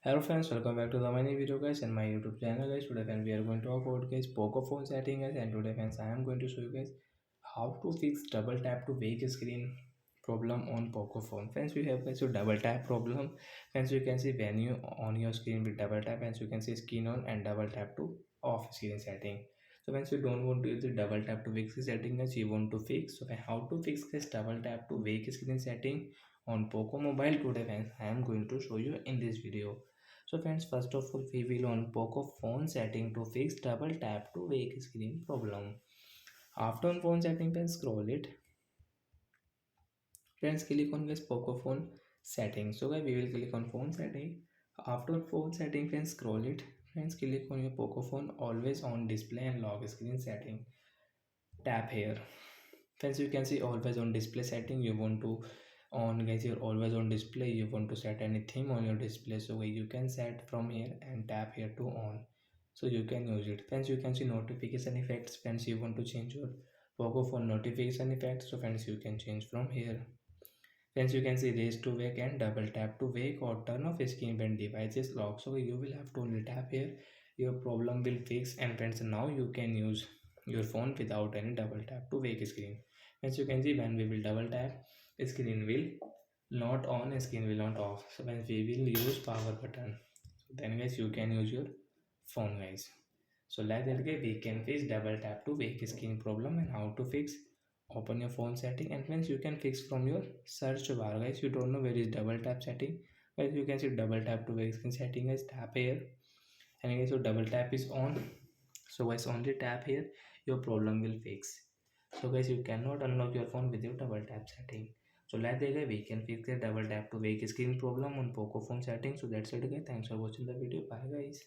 Hello friends, welcome back to the mini video guys and my YouTube channel guys. Today friends we are going to talk about guys Poco phone setting guys, and today friends I am going to show you guys how to fix double tap to wake screen problem on Poco phone. Friends, we have guys your double tap problem. Friends, you can see when you on your screen with double tap, and you can see screen on and double tap to off screen setting. So once you don't want to use the double tap to wake setting guys, you want to fix. So how to fix this double tap to wake screen setting on Poco mobile? Today friends I am going to show you in this video. So friends, first of all, we will on Poco phone setting to fix double tap to wake screen problem. After on phone setting, then scroll it. Friends, click on this Poco phone setting. So guys, we will click on phone setting. After phone setting, friends, scroll it. Friends, click on your Poco phone always on display and lock screen setting. Tap here. Friends, you can see always on display setting. You want to on guys, you're always on display. You want to set any theme on your display, so you can set from here and tap here to on, so you can use it. Friends, you can see notification effects. Friends, you want to change your Poco phone notification effects, so friends you can change from here. Friends, you can see raise to wake and double tap to wake or turn off screen when device is locked. So you will have to only tap here. Your problem will fix, and friends now you can use your phone without any double tap to wake screen. As you can see, when we will double tap, screen will not on, screen will not off. So when we will use power button, so then guys you can use your phone guys. So like that guys, we can fix double tap to wake screen problem. And how to fix? Open your phone setting, and friends you can fix from your search bar guys. You don't know where is double tap setting guys, you can see double tap to wake screen setting guys. Tap here, and guys so double tap is on. So guys only tap here, your problem will fix. So guys you cannot unlock your phone with your double tap setting. So like that guys, we can fix the double tap to wake screen problem on Poco phone setting. So that's it guys, thanks for watching the video, bye guys.